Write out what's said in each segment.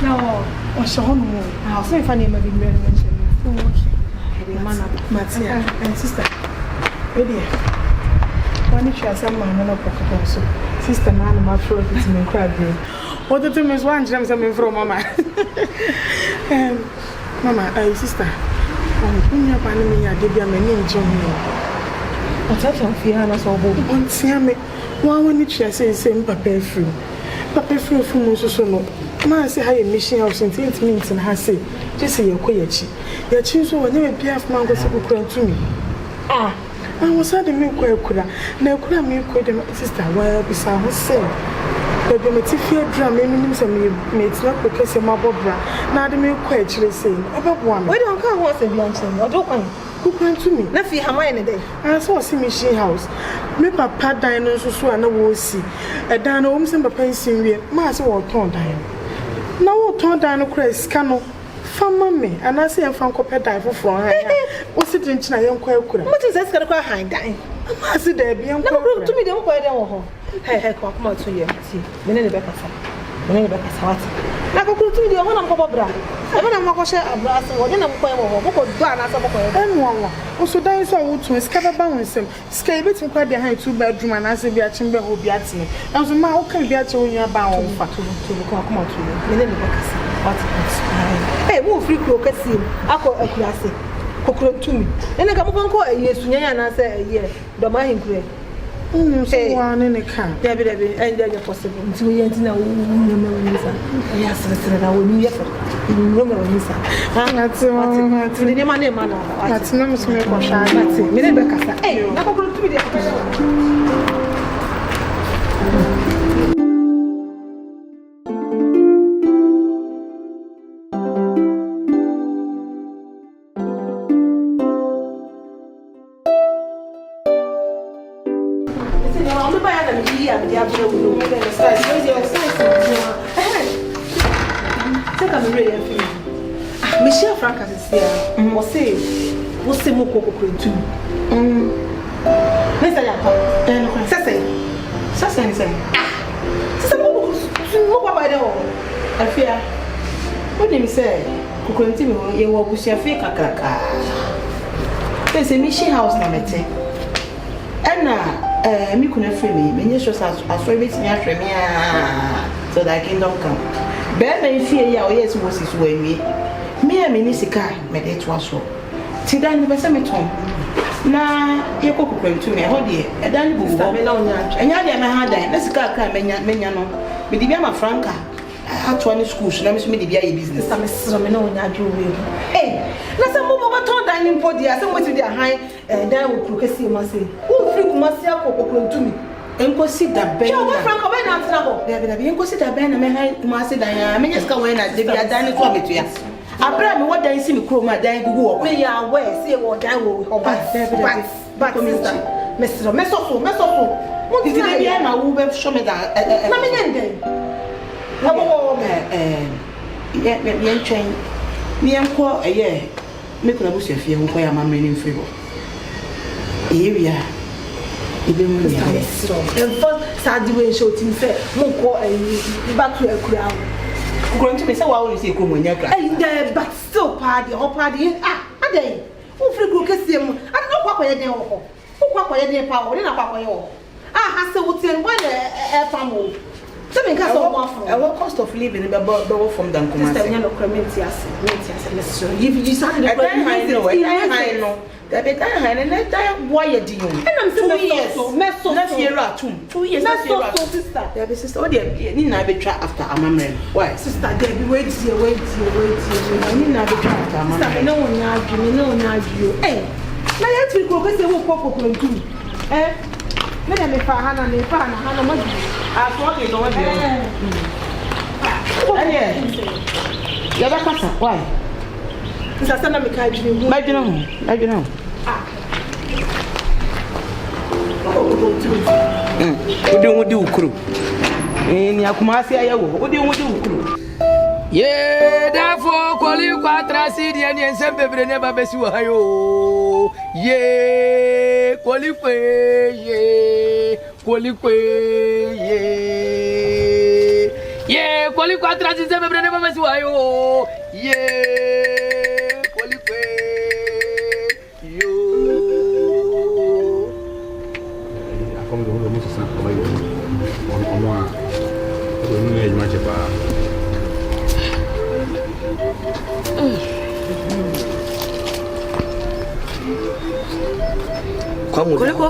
No, or Sean more. I'll say if I name a big man. Matia and sister. Ready? One if you are some man on pocket also. Sister, man, my throat is in crab room. What the thing is one jam something from Mama. Mama, sister. When you're banning me, I did be a man, John. What's that from Fiona? So, one see me. One when you say, same papa free. Papa free from Musono. Ma say, I am mission house in 10 minutes and has say, just say you're quiet. Your children will never be half man go to me. Ah, I was at the milk could now could I make with sister while beside her say. But the Matifia drum, meaning some mates not because your mother bra. Now the milk quite saying, about one. Why don't come once and lunch or don't come? Who came to me? Nothing, how many day? I saw a machine house. Me papa diners so I know we'll see. A dino homes and papa in real, master or torn dino. Now, torn dino crest canoe. From mommy, and I say I'm from Copper for her. What's it in China? Young quail. What is that? Going to hide dying. I said, there be young to me. Don't quite know. Hey, come out to you. See, many back of many back of what? Like a good to the one of Cobra. I don't know what I'm brass or then I'm quite what done as a boy. And one also dies all to scatter bounce him. Scale it and quite behind 2-bedroom and I say be a chamber who be at me. I was a man who can be at you when you're bound to come out to you. Many back. Hey, move free crook at him. I call a classic. Cockroach to me. And I come up and call a yes, and I say a year. The mind great. Say one in a car. Debbie, and then possible. To me, and now, yes, I will be effort. Remember, Miss. That's the name of man. That's no mistake. That's it. Minebeka. Hey, now go to the Michelle Franka is here. What's the more cocoa too? Mr. Yako, Sassay, by the hall. I fear. What did you say? Cocoa, you walk with your fake caca. There's a mission house, Namete. And me couldn't free me. Many shows as rabbits near Tremia so that I can don't come. Bear may fear ya, yes, was his way me. Me and Minisika made it was so. Tidan the Besamiton. Na ye cocoa to me, hold ye, a dandy book, and Yadia had that. Let's go, Menano. With the Yama Franka. I had 20 schools, let me be a business. I'm a Samino in Adru. Hey, let's move over to dining for the assembly to their high and then will proclaim Massy. Who freak Massia cocoa to me? And consider Ben. Franka, when I'm trouble, there will be consider Ben and Massy Diana. I mean, just go in at the dining committee. I bring what they see me chroma, then go. We are where, see what I will hold back. But, Mr. Mesopo, what did I be? I will show me that. Train. Me and call a year. Make a bush if you inquire my meaning favor. Area. Even when I saw and first Saturday showed him fair, won't call a back to a crowd. Going to be so well, you say, come when you're crying. But still, party or party, a day. Who free cook him? I don't know what I did. Who I did power in a papa. I have to tell one a family. Our cost of living borrow from them. You started I know. That and that why do you? And I'm 2 years. Last year, 2 years. That's sister. There is sister. Oh, dear, need not be trapped after a memory. Why, sister? Debbie, wait. I need not be trapped after a memory. No one argue. Hey, now let's go because they will pop up too. Eh? Let me find Hannah and Hannah Muddy. I'm talking to one. You're back, why? Because I send a carriage. I don't know. What do you crew? In Yakumasi, what do you crew? Yeah, therefore, call you Quatracidi and Semper never best you. Yeah, qualify, Yeah, quali quattro si sempre prendeva ma su ayo. Yeah, quali que. Yo. Come devo molto sempre vai. On non è mai ba. Como down.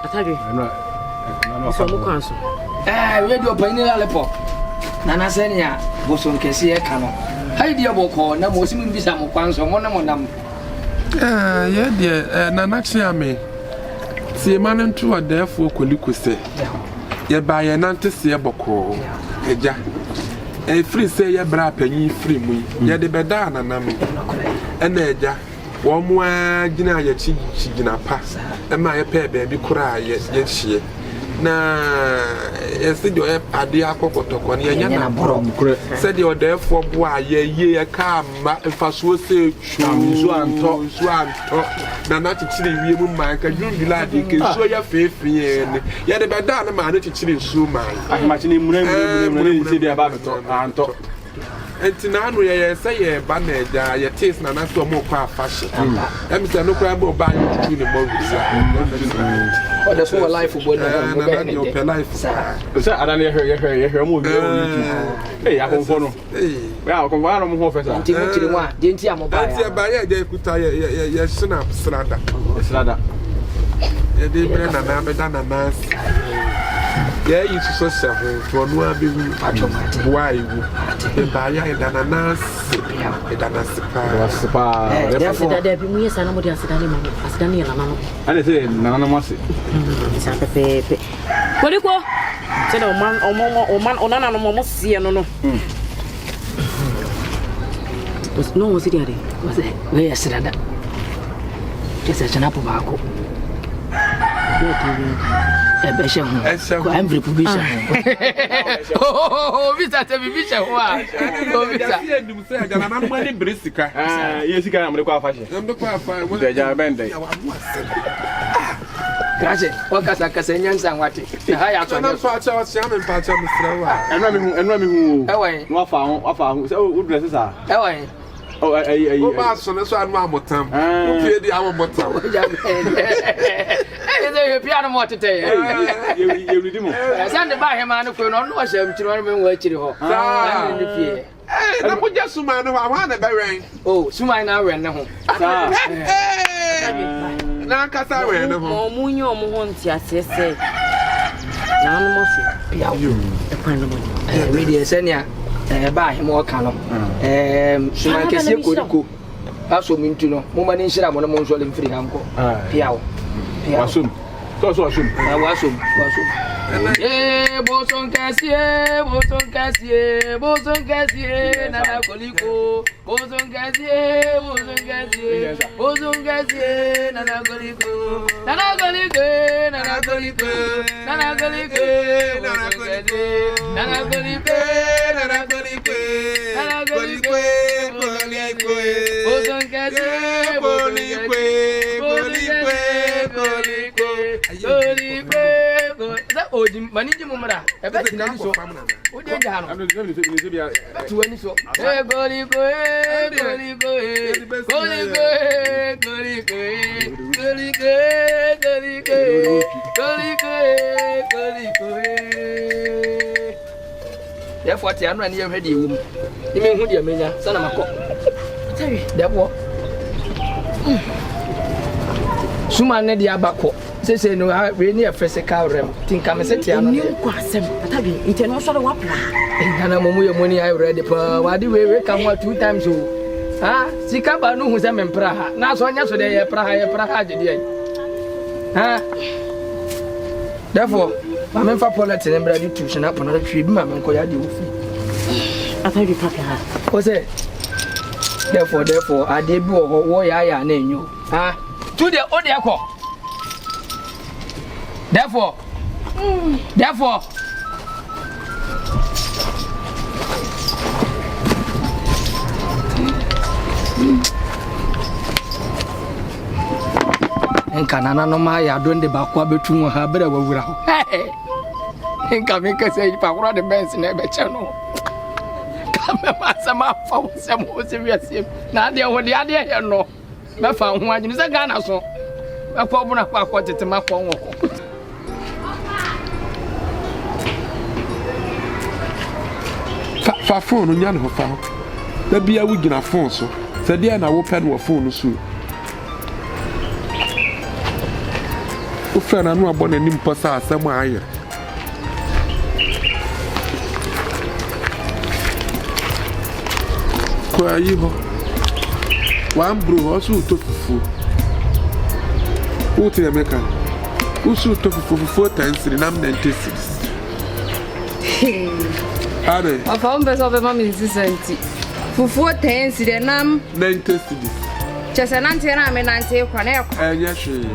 ATADWE. No. So mo kwanso. Radio Pioneer Lepo. Nana Senia, Boson Kessie Cano. Heidi Boko, na Mosim Bisam, Quanso, Monam. Yeah, dear, Nanachi, see a man into a therefore Colico say. Ye buy an anti-sea boko, a jack. A free say ye bra penny free me, ye de bedana nami. And a jack. One more dinner ye chigina pass, and my pair baby cry, yes, she. Na said your adia kokotoko na yana boro said your therefore boy ye come if I so say so anto na na chichiri wie mu man ka ju la de ke so ya fefie ye de beda na ma na chichiri so man ma chini mure say dey about anto entina no ye say ye ba na eja ye taste na na so mo kwa fashion em say no kwa mo ba you tu ni mo visa. Oh, that's what life for life. Sir, I don't hear more. Hey, I come for no. Well, come on, more for that. Didn't you? By they could tell you, snap, slada. Slada. They bring a mass. Yeah, you so several for no be why the barrier than a nas, Therefore, there be me, somebody as Daniel. And I say, Nana Massy. Pepe. What you call? Said a man, or none of almost see no. Was no was it? Was it? Where is that? Just an apple barco. I'm Republican. Oh, Visa, television. I'm money bristica. Yes, you can. I'm the fashion. I'm the qualified. What they are bending. Grazie. What can I say? And what? The higher part of Sam and part of the flower. And Remy who found who dresses are. Oh, I so that's why I'm one more time. Who paid the hour more time? Hey, piano more today. You read him. I sent the buy him and the phone on was him to remember what you hold. Hey, I put just some man who I want to bury. Oh, so I now ran home. Now, Cassa ran home. Munyo Montia say. Now, you a kind of money. Media senior. Buy him more canon. So I can see good. Also, mean to know. Woman in Shira, one among Solim Free Uncle. Piao. Assume. So assume. I was assume. Boson Cassier, Nana Colico, Boson Cassier, Nana Colico, Nana Oh, manage mumra. I bet you know so. What did you have? I'm to any so. Therefore, I'm not near ready. You mean who dear Mania, son of a cock? Tell you, that war. Suma Nedia Bako. Say no, I really a physical rem. Think I'm a city. I'm new quasem. ATADWE, international wapla. In Ghana, money I read. Why do we come 2 times? Ah, Sikaba no who's a Praha. Now, so yesterday, Praha, huh? Therefore, I'm in for politics and ready to shine up another tree. Mamma, Koya, you. ATADWE, Papa. What's it? Therefore, I did wo yaya na enyo. Ah, to the odiako. Therefore. Enka nana no ma ya donde ba kwa betu ha bere wawura ho. Enka me ka say pa kura de benz na be che no. Ka me sama fa wo se mo se wiase. Na de ho de ade he no. Me fa ho anyi se Ghana so. Me kwa bu na kwa tete ma kwa wo. Fa phone nya no fa ho. Da bia wo gina phone so. Se dia na wo pen wo phone so. O frana no abɔ n'anim pɔsa asɛm ayɛ. Ko ayi hɔ. Wan bro hɔ so to fufu. O te America. O so to fufu 10 nam 90 cedis. Ade. Afa un beso be mami insisenti. Fufu 10 cedis nam 90 cedis. Chese nante na me nante kwa na ekwa. Enye hwe.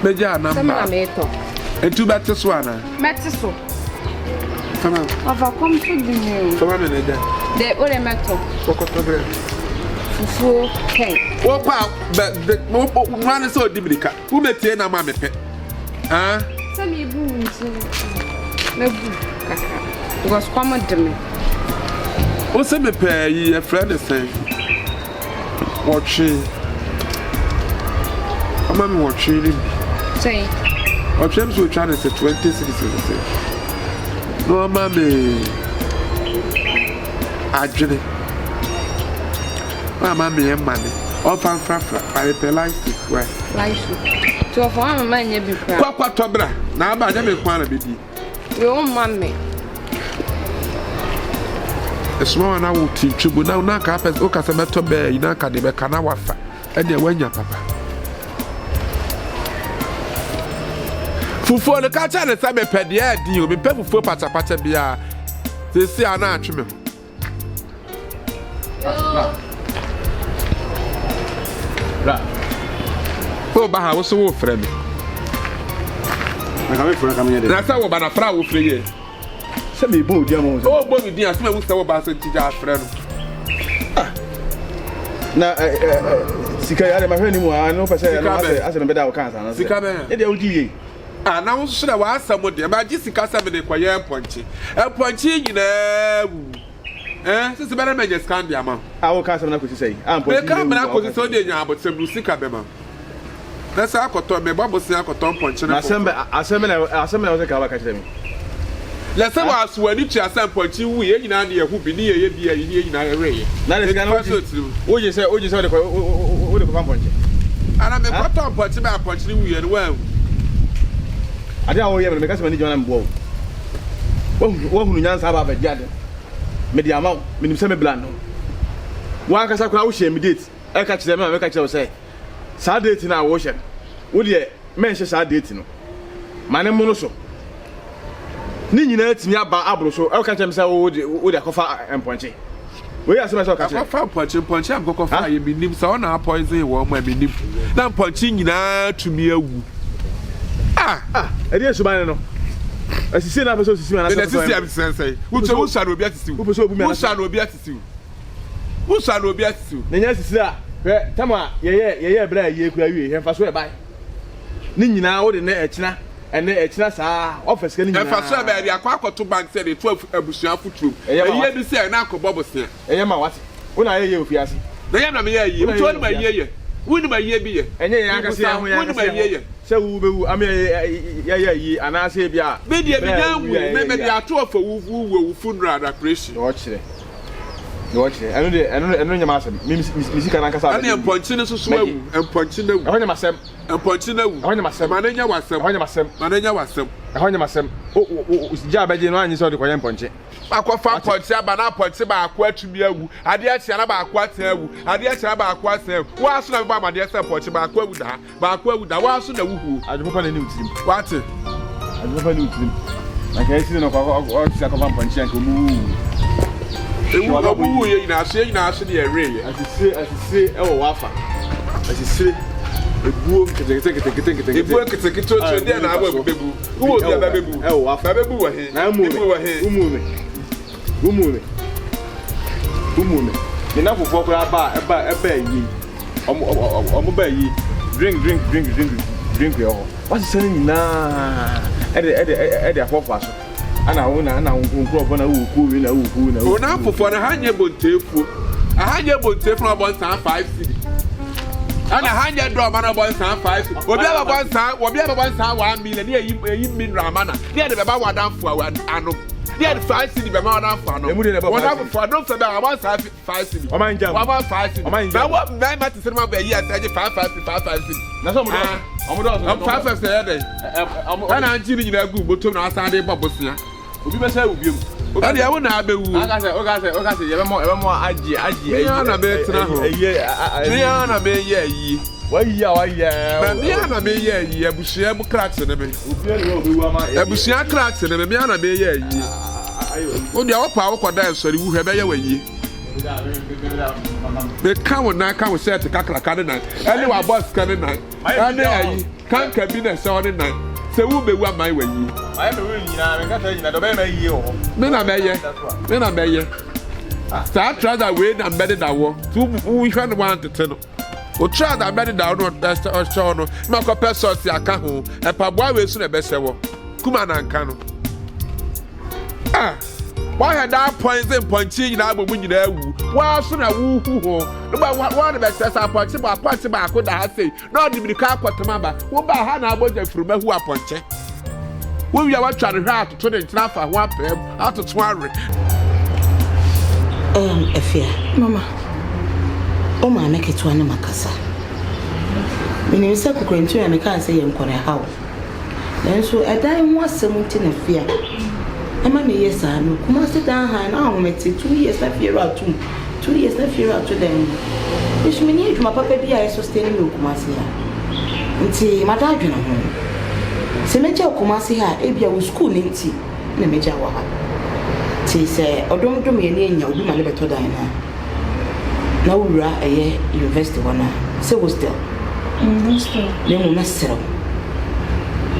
Meja namba. Sama me to. Etu bete so ana. Meti so. Fama. Afa come to the new. Fama me neja. De ole meto. Kokoto bre. Fufu 10. Wo pa mo nwan se odibirika. Wo metie na ma mepe. Ah? Sami bu nti. Mebu kaka. Because come to me. O se mepe yi e friend say. Watchi. Ama me watchi ni. Say. Watchi so try to say 20 cedis say. No ama me. Adwene. Mama me money. Ofan frafra. I pay life where. Life. To for am man ye bi kra. Kwa tobra. Na aba nya me kwa na bedi. Yo mama. Esmo na wo tintwebo na ka pes o ka se meto be ina ka de be kana wafa. E de wanya papa. Fufu le ka cha le se me pede e di o me pe fufu pacha bia. Se si ana atwe me. Ra. O ba ha wo so wo frɛ me. Na ka me FRANKA me de. Na sa wo ba na fra wo frɛ ye. Se me bon dia mo. O bo mi din asema wo sa wo ba so ti ja frɛ no. Na sika ya de ma hwɛ ni mu a no pese na ase me beda wo kan sa na. Sika be. E de wo di ye. Na wo so na wa asamo de ba gi sika sa me de kwaye emponchi. Emponchi nyina wu. Sisi bere me just can dia ma. Wo kan sa na ko si sei. Me kan me na ko si so de nya abotem lu sika be ma. Na sa akoto me babo si akoto emponchi na. Asem na wo se ka ba ka kire me. La se wa so ani tua sa emponchi wu ye nyina de ehu bi ni ye bia ye nyina reye. Na le sika na wo je se de ko wo de ko fa emponchi. Ana me koto emponchi ba emponchi ni wu ye no wa. Ade a wo ye me ka se mani jona mbo. Wo hunu nyansa ba ba jade. Me di ama me nim se me blan no. Wa ka sa kwa wo share me date. E ka kire me ma me ka kire wo say. Sa date na wo share. Wo de men hye sa date no. Mane mu no so. Ni nyina timi aba abro so. E ka kire me say wo de akofa emponche. We ya se me say ka kire. Akofa emponche am kokofa ye me nim sa na poison wo ma me nim. Na emponche nyina tumi awu. E dey suban no. Asisi na person sisi na sisi am sensei. Wo sha no obi atisi. Wo person obi me. Wo sha no obi atisi. Wo sha no obi atisi. Na nya sisi a, hwe tama ye bra ye kura wie, he fa so e bai. Ni nyina wo de na ekina, ene ekina saa office ka ni nyina. E fa so e bai akwa akoto bank say de 12 abusua futuro. Eye bi say na akobo bosia. Eye ma wase. Wo na ye ofiase. Na ye na me ye. Wo to ni ma ye. Wo ni ma ye bi ye. Enye ye akase ya ho ya. Wo ni ma ye. Se wu be wu ame ya yi anase bia be dia bi nyan wu me dia ato ofa wu funeral decoration no kire eno nyama asem mi sika na nkasa ana emponchi ne susu awu emponchi na wu ehonye masem emponchi na wu ehonye masem mananya wasem ehonye masem mananya wasem ehonye masem o ja beje no anyi so de koye emponchi akwafa emponchi aba na emponchi ba akwa atumi awu ade achia na ba akwa atan awu ade achia ba akwa atan wa aso na ba amade ese emponchi ba akwa awu da wa aso na wuhu ajupopa na ni utirim wate ajupopa ni utirim na kai sine no kwa o sika kwa emponchi anko mu ewu abu ye na ase de ere asise e wo wafa asise ebuo kete ebu kete o de na abo bebu wo bi abebu e wo wafa bebu wa he na umume ni na fofo kura eba yi omo ba yi drink yo what is saying na e afofo aso ana wona nkrofo na wo ku wi na wo ku na ona afofo na hanye bontefu ahanye bontefu na bon san 5 cedi ana hanye draw mana bon san 5 obi aba bon san 1 million ne yi min ramana ne de beba wadanfo ano ne de 5 cedi beba wadanfo ano wona afofo don so da aba san 5 cedi o man jam aba 5 cedi na wo na ma te sinema ba yi asaje 5 cedi na so mo do am 5 cedi ya dey ana anji ni nyina gu botom na asade bobosia obi be say ubiem ade awo na abewu o ga say yebemo aji ya na be tena ho ya na be ye yi wa yi na me na be ye yi abusia mu cracks ne me obi no obewu ama abusia cracks ne me na be ye yi o dia wo pa wo koda ensori wu he be ye wa yi be kan wo na kan wo set kakraka ne na ene wa boss kan ne na ene ayi kan ka bi na se one na se wu be wu amai wa yi ayi me we nyina me ka nyina do be na yi ho me na be ye sa trouser we na mbede da wo tu wu hwe no wan tete no o trouser mbede da no test o show no me ko pesos aka ho e pa boa we su na be se wo kuma na nka no why had that points in punching na agbo nyina awu wa so na wu hu ho no ba wa na be sesa punch ba ko da ha sei na odi bi ka akotama ba wo ba ha na agbo jafuruma hu aponche wo wi wa twa hwe atoto de ntena fa ho apem atoto are Efia Mama o ma make to na makasa mini se kokrentu ya me kan se ye nkore hawo nenso edan ho asem nti na fia Emma me yes I know. Kuma sit down high now. I'm 2 years na fear out 2 years na fear out to them. Which me need my papa be I sustain me kuma si ha. Nti ma da dwena ho. Se me je kuma si ha e bia wo school ni nti na me je wa ha. Ti se odom ye ne nya obi ma le beto dan na. Na wura eye university wana. Se wo still. Still. Le mo na sero.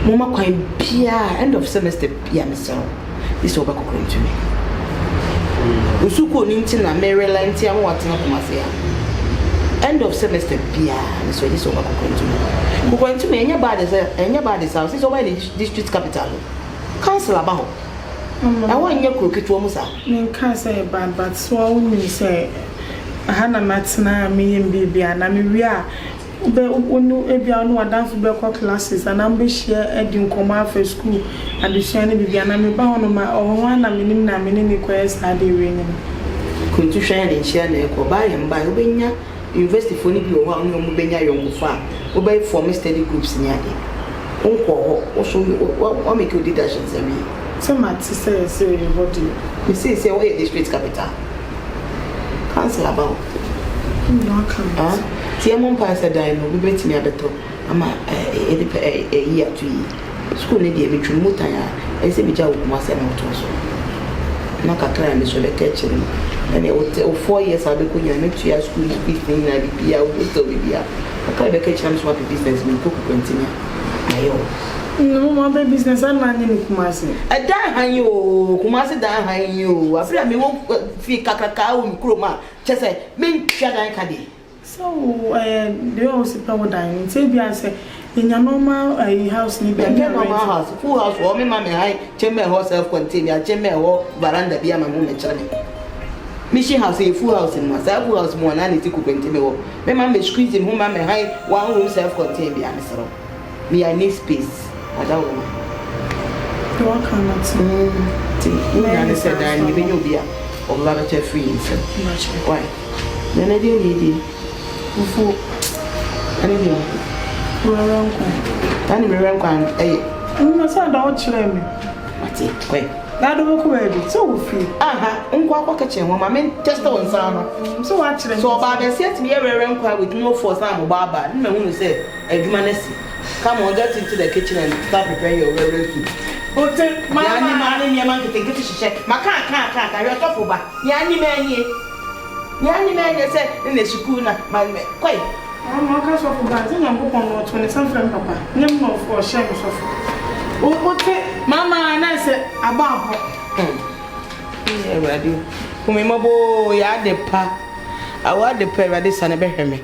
Mo ma kwan bia end of semester bia me sero. This over cooking to me. Usuko ninti na Maryland ti am watin akomase ya. End of semester bia, so this over cooking to me. Cooking to me enya bad is house. This over the district capital. Council about. I want nya kroketu mu sa. Me can say bad but so we say hana matina me bibia na me wi a be onu ebia onu adanfo be kwa classes and am be share edin koma for school and the share bibia na me ba hono ma o na minim na menini kwes na de we ni kuntu share den share na ko ba yem ba obenya university for ni bi o wa onu benya yom fa o be form study groups ni ade onko ho o so o make you leadership sami so mati say body me say we district capital council about no come Tiamon pass a dime, we bet me a better. Ama a year 2 years. School need a between Mutaya, I say, Mijao must have not also. Knock a climb is the kitchen. And it would 4 years I'll be going to make your school 15 I be a wood to be a kind of kitchen swap business in Cook continue. No more business and man in Kumasi. A die you, Kumasi die you. I feel I won't feel cacao and croma. Just say, Min Shadan Caddy. So, they also power dining. Say, I say, in your normal house, need a normal house, full house, or me, mammy, I, chamber herself continue, chamber or veranda be a moment. Mission house, a full house in myself, full house more than it could continue. My mammy squeezing whom mammy high, one room self contained be answer. Me, I need space. I don't know. You can't say that you will be a laboratory free. Why? Then I didn't need it. Before anything, I don't chile me. What's it? Quick. Now don't go ready. So free. Unquack kitchen, woman, just on some. So actually, so Baba said to me a rare with no force. I'm a barber. No one said, a humanist. Come on, get into the kitchen and start preparing your very food. Ote Yani mani ni man kete hyehyɛ. Maka hwɛ tɔfo ba. Yani manie. Yani manie sɛ ne sukuu na ma kɔi. Mama ka sɔfo ba, ti na ko no to ne sanfrɛ papa. Nyem no fo hyɛ me sɔfo. Ote mama na sɛ aba ho. Ɛwurade. Kumi mabo ya de pa. Awa de pa ɛwurade sane bɛhwɛ me.